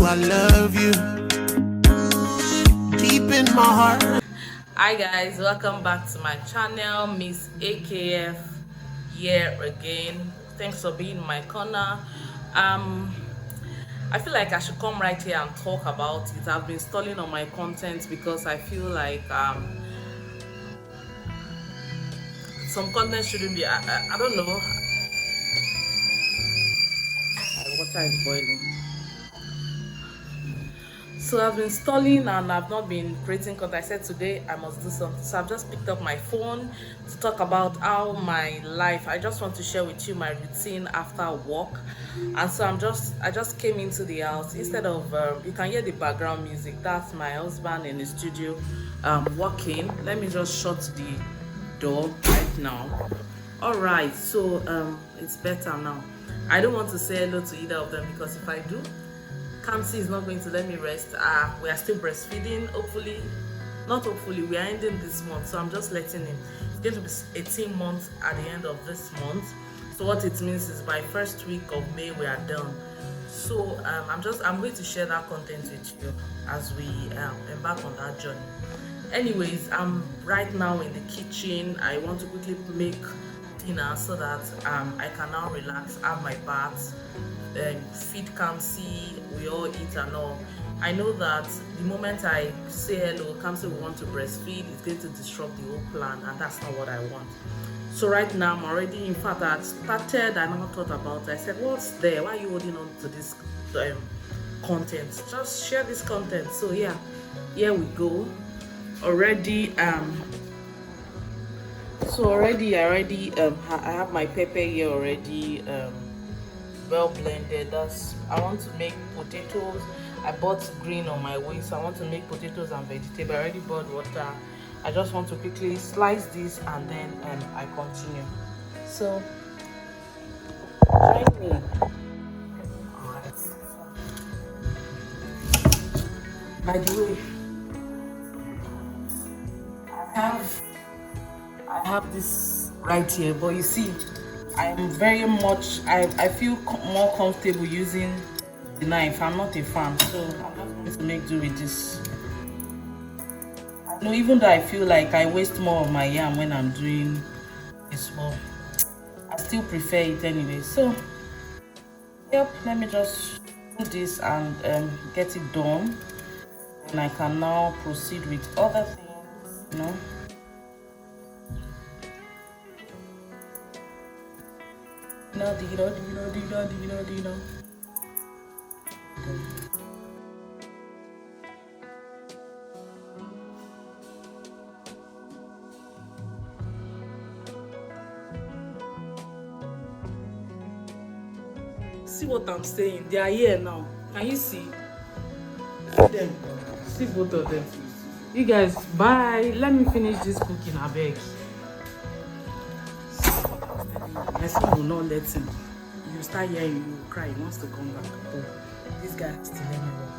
I love you deep in my heart. Hi guys, welcome back to my channel. Miss AKF here again. Thanks for being in my corner. I feel like I should come right here and talk about it. I've been stalling on my content because I feel like some content shouldn't be. I don't know. My water is boiling. So I've been stalling and I've not been creating content. I said today I must do something. So I've just picked up my phone to talk about how my life. I just want to share with you my routine after work. And so I just came into the house. Instead of you can hear the background music. That's my husband in the studio working. Let me just shut the door right now. All right, so it's better now. I don't want to say hello to either of them because if I do, Kamsi is not going to let me rest. We are still breastfeeding. Hopefully, not hopefully, we are ending this month, so I'm just letting him. It's going to be 18 months at the end of this month. So what it means is by first week of May we are done. So I'm going to share that content with you as we embark on that journey. Anyways, I'm right now in the kitchen. I want to quickly make dinner so that I can now relax, have my bath, feed Kamsi, we all eat and all. I know that the moment I say hello, Kamsi will want to breastfeed, it's going to disrupt the whole plan, and that's not what I want. So right now I'm already, in fact, I started, I never thought about it. I said, what's there? Why are you holding on to this content? Just share this content. So yeah, here we go. Already I have my pepper here already well blended. I want to make potatoes. I bought green on my way, so I want to make potatoes and vegetable. I already bought water. I just want to quickly slice this and then I continue. So join me. Alright. By the way, I have this right here, but you see, I'm very much I feel more comfortable using the knife. I'm not a fan, so I'm just going to make do with this. No, even though I feel like I waste more of my yam when I'm doing this one, I still prefer it anyway. So yep, let me just do this and get it done, and I can now proceed with other things, you know. See what I'm saying? They are here now. Can you see? See them. See both of them. You guys, bye. Let me finish this cooking, I beg. My son will not let him. You start hearing, you will cry. He wants to come back. But this guy has to let me work.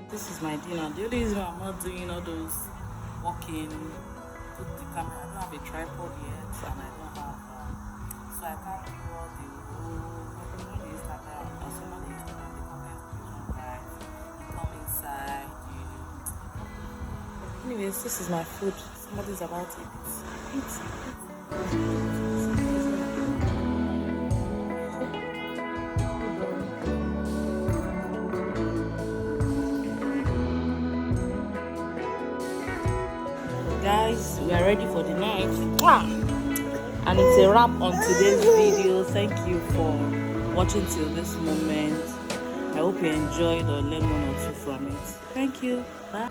This is my dinner. The only reason I'm not doing all those walking, put the camera. I don't have a tripod yet, and I don't have, so I can't do all the whole Instagram. Or some of the Instagram, the content creation, right? You come inside, you. Anyways, this is my food. Somebody's about to eat. Guys, we are ready for the night. And it's a wrap on today's video. Thank you for watching till this moment. I hope you enjoyed or learned one or two from it. Thank you. Bye.